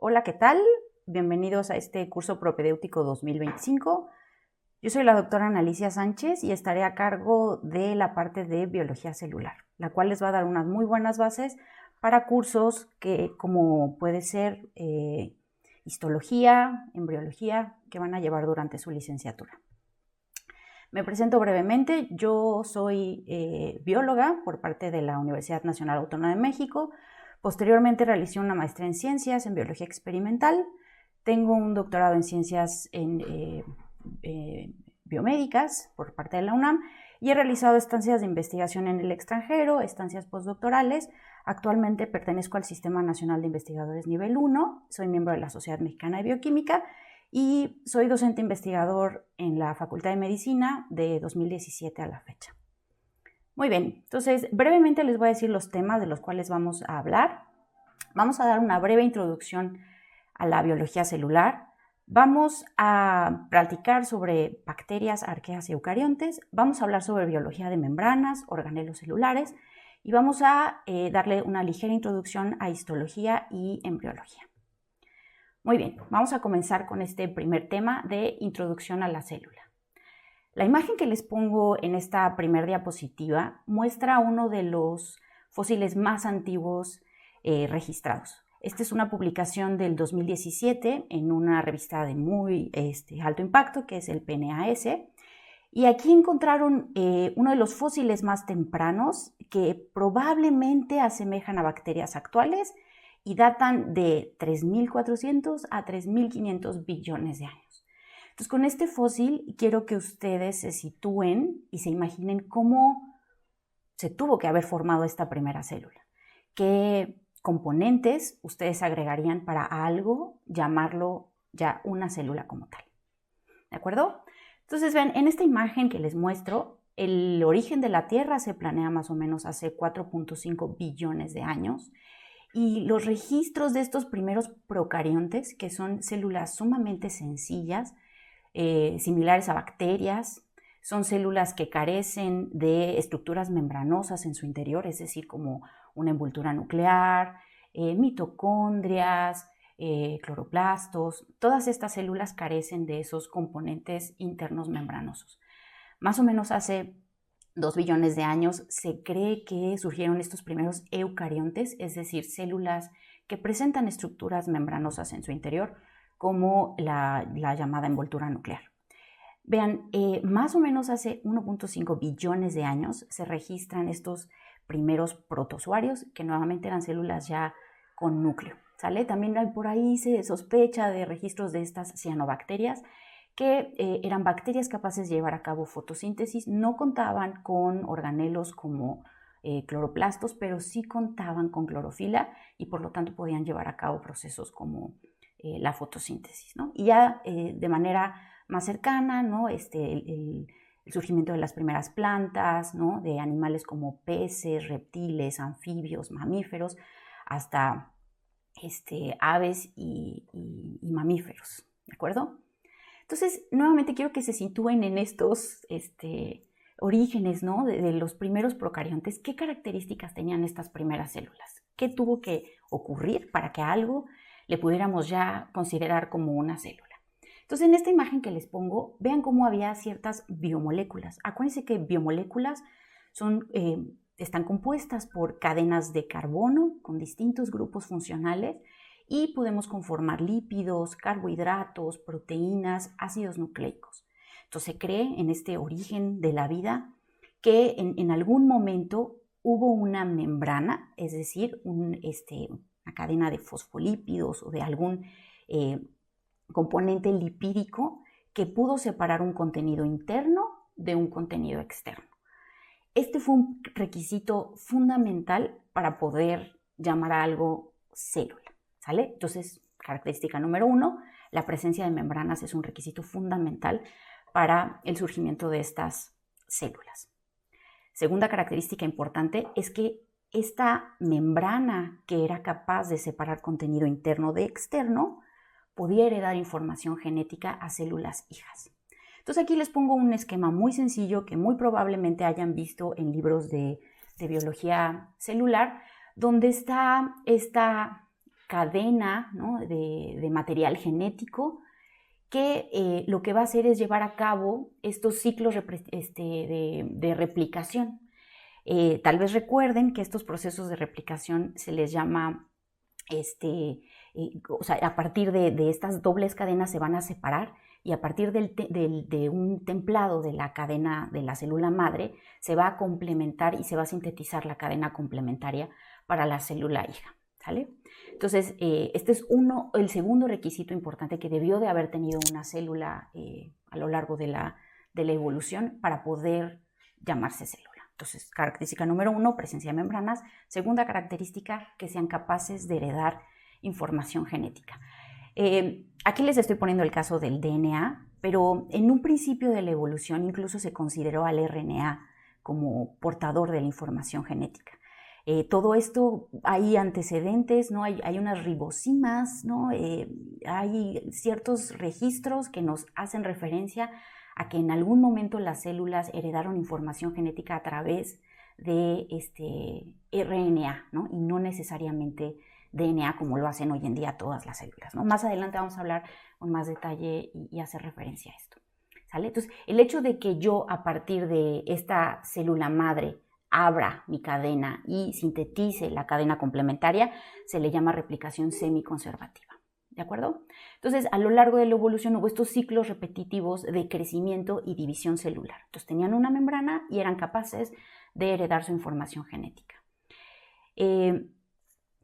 Hola, ¿qué tal? Bienvenidos a este curso propedéutico 2025. Yo soy la doctora Analicia Sánchez y estaré a cargo de la parte de biología celular, la cual les va a dar unas muy buenas bases para cursos como puede ser histología, embriología, que van a llevar durante su licenciatura. Me presento brevemente. Yo soy bióloga por parte de la Universidad Nacional Autónoma de México. Posteriormente realicé una maestría en ciencias en biología experimental. Tengo un doctorado en ciencias biomédicas por parte de la UNAM y he realizado estancias de investigación en el extranjero, estancias postdoctorales. Actualmente pertenezco al Sistema Nacional de Investigadores Nivel 1, soy miembro de la Sociedad Mexicana de Bioquímica y soy docente investigador en la Facultad de Medicina de 2017 a la fecha. Muy bien, entonces brevemente les voy a decir los temas de los cuales vamos a hablar. Vamos a dar una breve introducción a la biología celular. Vamos a platicar sobre bacterias, arqueas y eucariontes. Vamos a hablar sobre biología de membranas, organelos celulares y vamos a darle una ligera introducción a histología y embriología. Muy bien, vamos a comenzar con este primer tema de introducción a la célula. La imagen que les pongo en esta primera diapositiva muestra uno de los fósiles más antiguos registrados. Esta es una publicación del 2017 en una revista de muy alto impacto, que es el PNAS. Y aquí encontraron uno de los fósiles más tempranos que probablemente asemejan a bacterias actuales y datan de 3.400 a 3.500 billones de años. Entonces, con este fósil quiero que ustedes se sitúen y se imaginen cómo se tuvo que haber formado esta primera célula. ¿Qué componentes ustedes agregarían para algo, llamarlo ya una célula como tal? ¿De acuerdo? Entonces, vean, en esta imagen que les muestro, el origen de la Tierra se planea más o menos hace 4.5 billones de años. Y los registros de estos primeros procariontes, que son células sumamente sencillas, similares a bacterias, son células que carecen de estructuras membranosas en su interior, es decir, como una envoltura nuclear, mitocondrias, cloroplastos. Todas estas células carecen de esos componentes internos membranosos. Más o menos hace 2 billones de años se cree que surgieron estos primeros eucariontes, es decir, células que presentan estructuras membranosas en su interior, como la llamada envoltura nuclear. Vean, más o menos hace 1.5 billones de años se registran estos primeros protozoarios, que nuevamente eran células ya con núcleo, ¿sale? También por ahí se sospecha de registros de estas cianobacterias, que eran bacterias capaces de llevar a cabo fotosíntesis. No contaban con organelos como cloroplastos, pero sí contaban con clorofila y por lo tanto podían llevar a cabo procesos como la fotosíntesis, ¿no? Y ya de manera más cercana, ¿no? El surgimiento de las primeras plantas, ¿no? De animales como peces, reptiles, anfibios, mamíferos, hasta aves y mamíferos, ¿de acuerdo? Entonces, nuevamente quiero que se sitúen en estos orígenes, ¿no? de los primeros procariontes. ¿Qué características tenían estas primeras células? ¿Qué tuvo que ocurrir para que algo le pudiéramos ya considerar como una célula? Entonces, en esta imagen que les pongo, vean cómo había ciertas biomoléculas. Acuérdense que biomoléculas están compuestas por cadenas de carbono con distintos grupos funcionales y podemos conformar lípidos, carbohidratos, proteínas, ácidos nucleicos. Entonces se cree en este origen de la vida que en algún momento hubo una membrana, es decir, una cadena de fosfolípidos o de algún componente lipídico que pudo separar un contenido interno de un contenido externo. Este fue un requisito fundamental para poder llamar a algo célula. ¿Sale? Entonces, característica número 1, la presencia de membranas es un requisito fundamental para el surgimiento de estas células. Segunda característica importante es que esta membrana que era capaz de separar contenido interno de externo podía heredar información genética a células hijas. Entonces aquí les pongo un esquema muy sencillo que muy probablemente hayan visto en libros de biología celular, donde está esta cadena, ¿no?, de material genético que lo que va a hacer es llevar a cabo estos ciclos de replicación. Tal vez recuerden que estos procesos de replicación se les llama, o sea, a partir de estas dobles cadenas se van a separar y a partir de un templado de la cadena de la célula madre se va a complementar y se va a sintetizar la cadena complementaria para la célula hija, ¿sale? Entonces, este es el segundo requisito importante que debió de haber tenido una célula a lo largo de la evolución para poder llamarse célula. Entonces, característica número 1, presencia de membranas. Segunda característica, que sean capaces de heredar información genética. Aquí les estoy poniendo el caso del DNA, pero en un principio de la evolución incluso se consideró al RNA como portador de la información genética. Todo esto, hay antecedentes, ¿no? Hay unas ribosimas, ¿no? Hay ciertos registros que nos hacen referencia a que en algún momento las células heredaron información genética a través de RNA, ¿no? Y no necesariamente DNA como lo hacen hoy en día todas las células, ¿no? Más adelante vamos a hablar con más detalle y hacer referencia a esto, ¿sale? Entonces, el hecho de que yo a partir de esta célula madre abra mi cadena y sintetice la cadena complementaria, se le llama replicación semiconservativa, ¿de acuerdo? Entonces, a lo largo de la evolución hubo estos ciclos repetitivos de crecimiento y división celular. Entonces, tenían una membrana y eran capaces de heredar su información genética.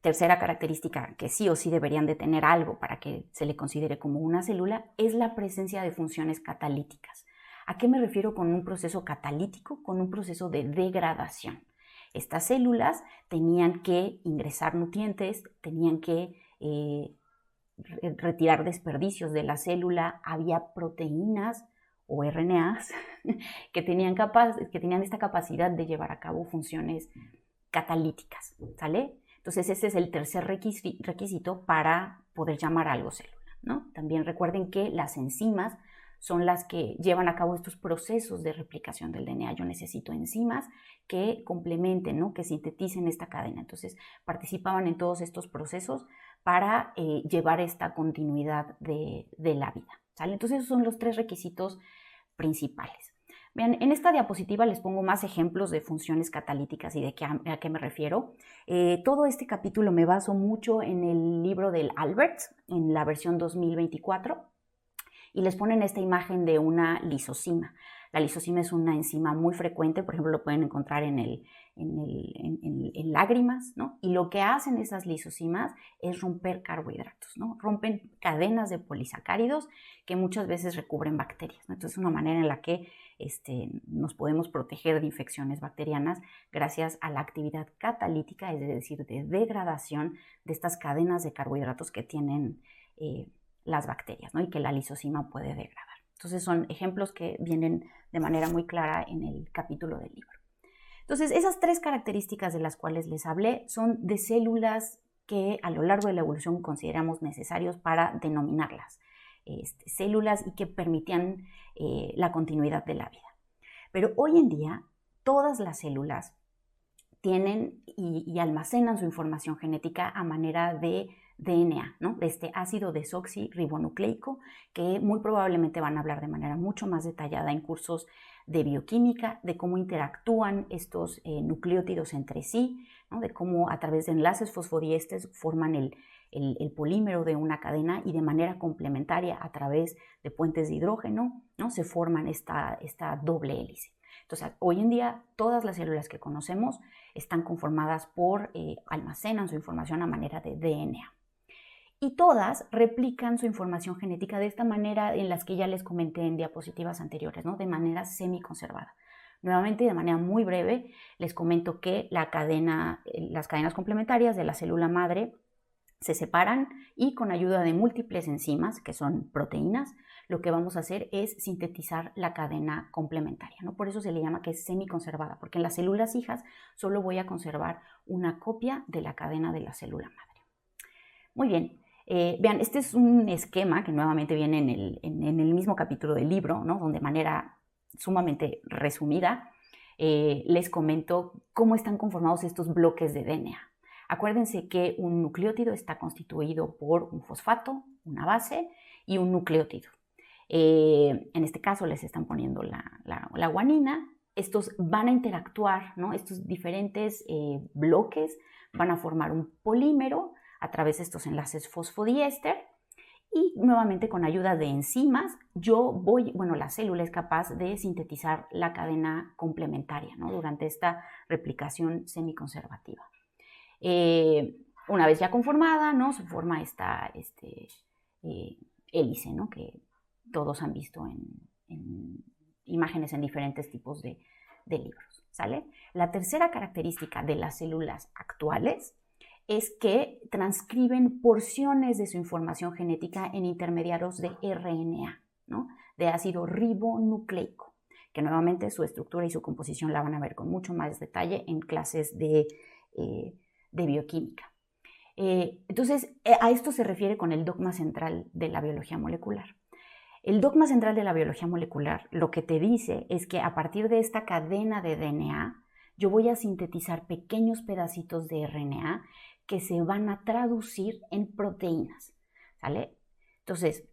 Tercera característica que sí o sí deberían de tener algo para que se le considere como una célula es la presencia de funciones catalíticas. ¿A qué me refiero con un proceso catalítico? Con un proceso de degradación. Estas células tenían que ingresar nutrientes, tenían que retirar desperdicios de la célula, había proteínas o RNAs que tenían esta capacidad de llevar a cabo funciones catalíticas, ¿sale? Entonces ese es el tercer requisito para poder llamar a algo célula, ¿no? También recuerden que las enzimas son las que llevan a cabo estos procesos de replicación del DNA. Yo necesito enzimas que complementen, ¿no?, que sinteticen esta cadena. Entonces participaban en todos estos procesos para llevar esta continuidad de la vida, ¿sale? Entonces esos son los tres requisitos principales. Vean, en esta diapositiva les pongo más ejemplos de funciones catalíticas y a qué me refiero. Todo este capítulo me baso mucho en el libro del Albert, en la versión 2024, y les ponen esta imagen de una lisosima. La lisosima es una enzima muy frecuente, por ejemplo, lo pueden encontrar en lágrimas, ¿no? Y lo que hacen esas lisosimas es romper carbohidratos, ¿no? Rompen cadenas de polisacáridos que muchas veces recubren bacterias, ¿no? Entonces es una manera en la que nos podemos proteger de infecciones bacterianas gracias a la actividad catalítica, es decir, de degradación de estas cadenas de carbohidratos que tienen las bacterias, ¿no? Y que la lisosima puede degradar. Entonces son ejemplos que vienen de manera muy clara en el capítulo del libro. Entonces esas tres características de las cuales les hablé son de células que a lo largo de la evolución consideramos necesarios para denominarlas células y que permitían la continuidad de la vida. Pero hoy en día todas las células tienen y almacenan su información genética a manera de DNA, ¿no?, de este ácido desoxirribonucleico, que muy probablemente van a hablar de manera mucho más detallada en cursos de bioquímica, de cómo interactúan estos nucleótidos entre sí, ¿no?, de cómo a través de enlaces fosfodiesteros forman el polímero de una cadena y de manera complementaria a través de puentes de hidrógeno, ¿no?, se forman esta doble hélice. Entonces, hoy en día todas las células que conocemos están conformadas almacenan su información a manera de DNA. Y todas replican su información genética de esta manera en las que ya les comenté en diapositivas anteriores, ¿no?, de manera semiconservada. Nuevamente, de manera muy breve, les comento que las cadenas complementarias de la célula madre se separan y con ayuda de múltiples enzimas, que son proteínas, lo que vamos a hacer es sintetizar la cadena complementaria, ¿no? Por eso se le llama que es semiconservada, porque en las células hijas solo voy a conservar una copia de la cadena de la célula madre. Muy bien. Vean, este es un esquema que nuevamente viene en el mismo capítulo del libro, ¿no?, donde de manera sumamente resumida les comento cómo están conformados estos bloques de DNA. Acuérdense que un nucleótido está constituido por un fosfato, una base y un nucleótido. En este caso les están poniendo la guanina. Estos van a interactuar, ¿no? Estos diferentes bloques van a formar un polímero a través de estos enlaces fosfodiéster y nuevamente con ayuda de enzimas la célula es capaz de sintetizar la cadena complementaria, ¿no? Durante esta replicación semiconservativa. Una vez ya conformada, ¿no? Se forma esta hélice, ¿no? Que todos han visto en imágenes en diferentes tipos de libros, ¿sale? La tercera característica de las células actuales es que transcriben porciones de su información genética en intermediarios de RNA, ¿no? De ácido ribonucleico, que nuevamente su estructura y su composición la van a ver con mucho más detalle en clases de bioquímica. Entonces, a esto se refiere con el dogma central de la biología molecular. El dogma central de la biología molecular lo que te dice es que a partir de esta cadena de DNA, yo voy a sintetizar pequeños pedacitos de RNA que se van a traducir en proteínas, ¿sale? Entonces,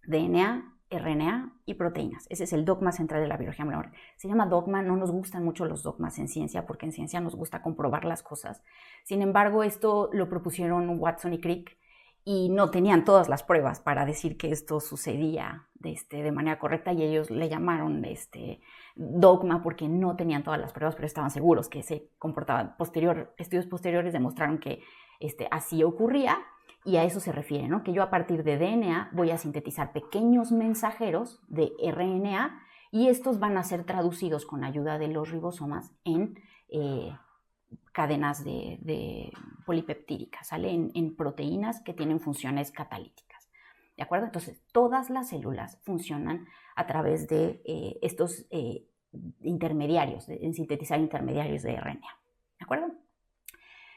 DNA, RNA y proteínas. Ese es el dogma central de la biología molecular. Se llama dogma, no nos gustan mucho los dogmas en ciencia porque en ciencia nos gusta comprobar las cosas. Sin embargo, esto lo propusieron Watson y Crick y no tenían todas las pruebas para decir que esto sucedía de manera correcta y ellos le llamaron dogma porque no tenían todas las pruebas, pero estaban seguros que se comportaba. Estudios posteriores demostraron que así ocurría y a eso se refiere, ¿no? Que yo a partir de DNA voy a sintetizar pequeños mensajeros de RNA y estos van a ser traducidos con ayuda de los ribosomas en cadenas de polipeptídicas, ¿sale? En proteínas que tienen funciones catalíticas, ¿de acuerdo? Entonces, todas las células funcionan a través de estos intermediarios, en sintetizar intermediarios de RNA, ¿de acuerdo?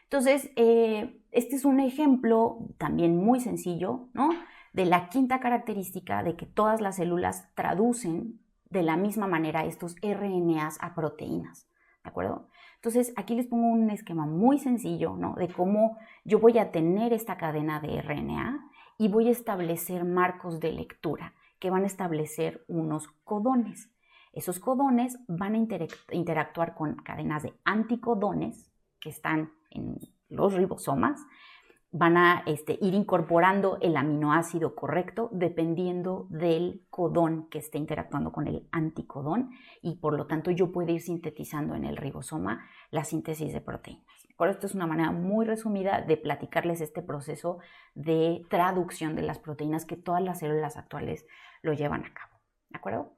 Entonces, este es un ejemplo también muy sencillo, ¿no? De la quinta característica de que todas las células traducen de la misma manera estos RNAs a proteínas, ¿de acuerdo? Entonces, aquí les pongo un esquema muy sencillo, ¿no? De cómo yo voy a tener esta cadena de RNA y voy a establecer marcos de lectura que van a establecer unos codones. Esos codones van a interactuar con cadenas de anticodones que están en los ribosomas, van a ir incorporando el aminoácido correcto dependiendo del codón que esté interactuando con el anticodón y por lo tanto yo puedo ir sintetizando en el ribosoma la síntesis de proteínas. Esto es una manera muy resumida de platicarles este proceso de traducción de las proteínas que todas las células actuales lo llevan a cabo, ¿de acuerdo?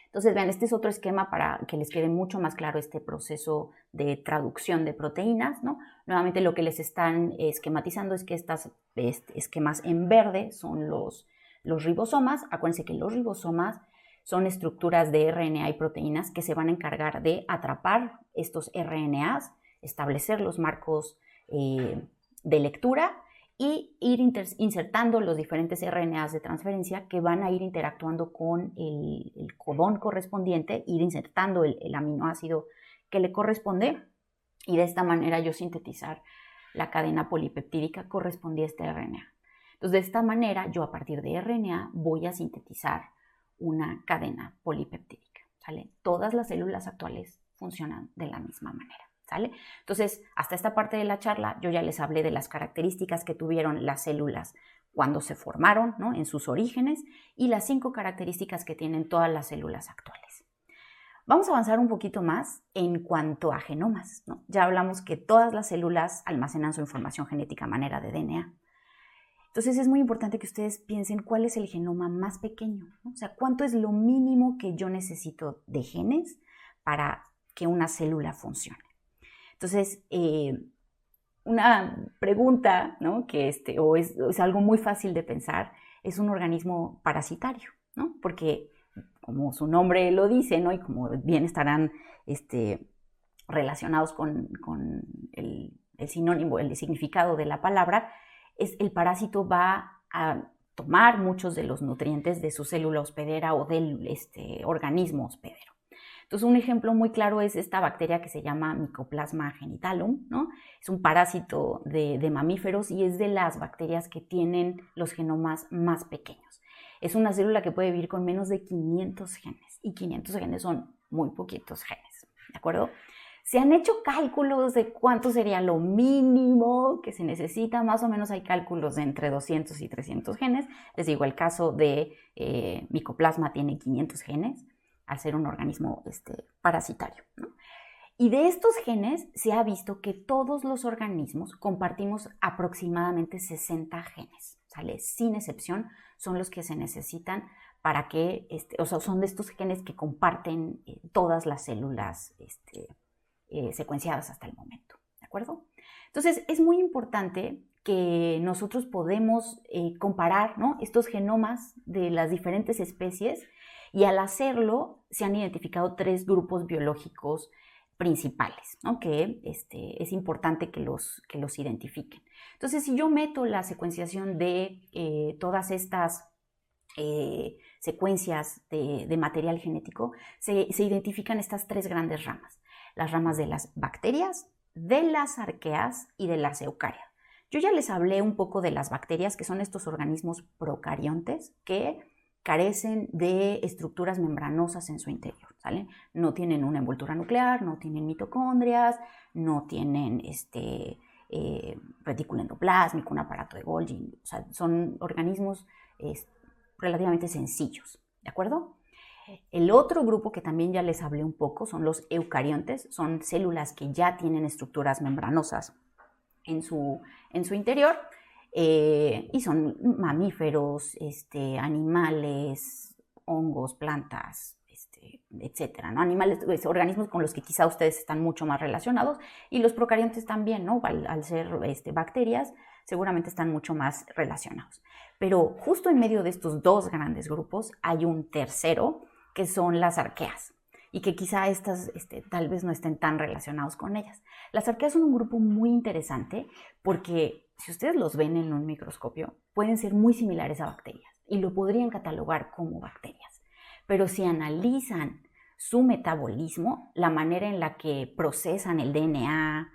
Entonces, vean, este es otro esquema para que les quede mucho más claro este proceso de traducción de proteínas, ¿no? Nuevamente lo que les están esquematizando es que estos esquemas en verde son los ribosomas. Acuérdense que los ribosomas son estructuras de RNA y proteínas que se van a encargar de atrapar estos RNAs, establecer los marcos de lectura y ir insertando los diferentes RNAs de transferencia que van a ir interactuando con el codón correspondiente, ir insertando el aminoácido que le corresponde y de esta manera yo sintetizar la cadena polipeptídica correspondiente a este RNA. Entonces, de esta manera yo a partir de RNA voy a sintetizar una cadena polipeptídica, ¿sale? Todas las células actuales funcionan de la misma manera, ¿sale? Entonces, hasta esta parte de la charla yo ya les hablé de las características que tuvieron las células cuando se formaron, ¿no? En sus orígenes y las 5 características que tienen todas las células actuales. Vamos a avanzar un poquito más en cuanto a genomas, ¿no? Ya hablamos que todas las células almacenan su información genética a manera de DNA. Entonces es muy importante que ustedes piensen cuál es el genoma más pequeño, ¿no? O sea, cuánto es lo mínimo que yo necesito de genes para que una célula funcione. Entonces, una pregunta, ¿no? Que es algo muy fácil de pensar, es un organismo parasitario, ¿no? Porque como su nombre lo dice, ¿no? Y como bien estarán relacionados con el sinónimo, el significado de la palabra, el parásito va a tomar muchos de los nutrientes de su célula hospedera o del organismo hospedero. Entonces, un ejemplo muy claro es esta bacteria que se llama Mycoplasma genitalum, ¿no? Es un parásito de mamíferos y es de las bacterias que tienen los genomas más pequeños. Es una célula que puede vivir con menos de 500 genes y 500 genes son muy poquitos genes, ¿de acuerdo? Se han hecho cálculos de cuánto sería lo mínimo que se necesita, más o menos hay cálculos de entre 200 y 300 genes. Les digo, el caso de Mycoplasma tiene 500 genes, al ser un organismo parasitario, ¿no? Y de estos genes se ha visto que todos los organismos compartimos aproximadamente 60 genes, ¿sale? Sin excepción, son los que se necesitan para que, o sea, son de estos genes que comparten todas las células secuenciadas hasta el momento, ¿de acuerdo? Entonces, es muy importante que nosotros podemos comparar, ¿no?, estos genomas de las diferentes especies y al hacerlo se han identificado 3 grupos biológicos principales, ¿no?, que es importante que los identifiquen. Entonces, si yo meto la secuenciación de todas estas secuencias de material genético, se identifican estas 3 grandes ramas. Las ramas de las bacterias, de las arqueas y de las eucarias. Yo ya les hablé un poco de las bacterias, que son estos organismos procariontes que carecen de estructuras membranosas en su interior, ¿sale? No tienen una envoltura nuclear, no tienen mitocondrias, no tienen retículo endoplásmico, un aparato de Golgi, o sea, son organismos relativamente sencillos, ¿de acuerdo? El otro grupo que también ya les hablé un poco son los eucariontes, son células que ya tienen estructuras membranosas en su interior y son mamíferos, animales, hongos, plantas, etcétera, ¿no? Animales, organismos con los que quizá ustedes están mucho más relacionados, y los procariontes también, ¿no? Al ser bacterias, seguramente están mucho más relacionados. Pero justo en medio de estos 2 grandes grupos hay un tercero, que son las arqueas, y que quizá estas tal vez no estén tan relacionados con ellas. Las arqueas son un grupo muy interesante porque si ustedes los ven en un microscopio, pueden ser muy similares a bacterias y lo podrían catalogar como bacterias. Pero si analizan su metabolismo, la manera en la que procesan el DNA,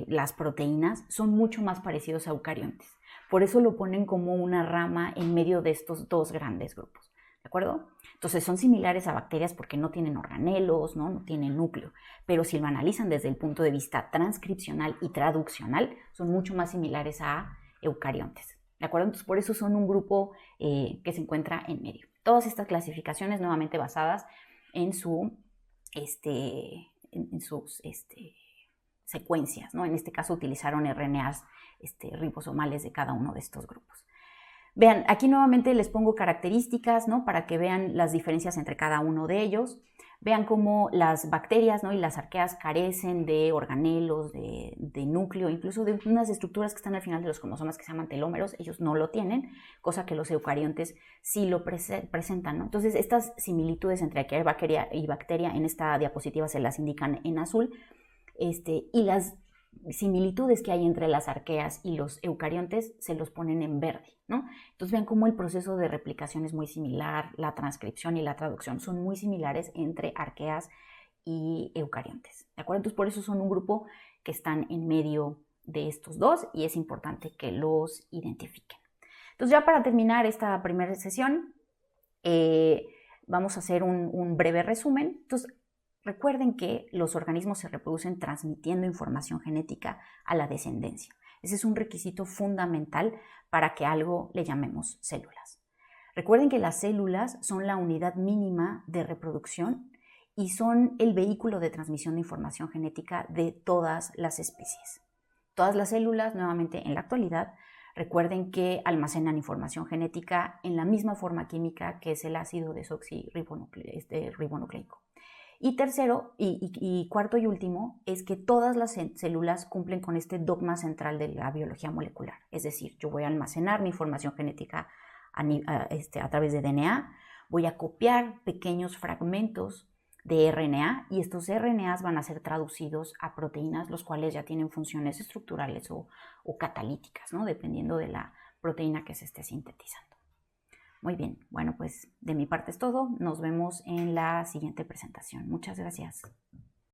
las proteínas, son mucho más parecidos a eucariontes. Por eso lo ponen como una rama en medio de estos 2 grandes grupos, ¿de acuerdo? Entonces son similares a bacterias porque no tienen organelos, no tienen núcleo, pero si lo analizan desde el punto de vista transcripcional y traduccional, son mucho más similares a eucariontes, ¿de acuerdo? Entonces por eso son un grupo que se encuentra en medio. Todas estas clasificaciones nuevamente basadas en sus secuencias, ¿no? En este caso utilizaron RNAs ribosomales de cada uno de estos grupos. Vean, aquí nuevamente les pongo características, ¿no?, para que vean las diferencias entre cada uno de ellos. Vean cómo las bacterias, ¿no?, y las arqueas carecen de organelos, de núcleo, incluso de unas estructuras que están al final de los cromosomas que se llaman telómeros. Ellos no lo tienen, cosa que los eucariontes sí lo presentan, ¿no? Entonces, estas similitudes entre arquea y bacteria en esta diapositiva se las indican en azul, y las similitudes que hay entre las arqueas y los eucariontes se los ponen en verde, ¿no? Entonces vean cómo el proceso de replicación es muy similar, la transcripción y la traducción son muy similares entre arqueas y eucariontes, ¿de acuerdo? Entonces por eso son un grupo que están en medio de estos 2 y es importante que los identifiquen. Entonces ya para terminar esta primera sesión, vamos a hacer un breve resumen. Entonces, recuerden que los organismos se reproducen transmitiendo información genética a la descendencia. Ese es un requisito fundamental para que algo le llamemos células. Recuerden que las células son la unidad mínima de reproducción y son el vehículo de transmisión de información genética de todas las especies. Todas las células, nuevamente en la actualidad, recuerden que almacenan información genética en la misma forma química que es el ácido desoxirribonucleico. Y tercero, y cuarto y último, es que todas las células cumplen con este dogma central de la biología molecular. Es decir, yo voy a almacenar mi información genética a través de DNA, voy a copiar pequeños fragmentos de RNA y estos RNAs van a ser traducidos a proteínas, los cuales ya tienen funciones estructurales o catalíticas, ¿no?, dependiendo de la proteína que se esté sintetizando. Muy bien, bueno, pues de mi parte es todo. Nos vemos en la siguiente presentación. Muchas gracias.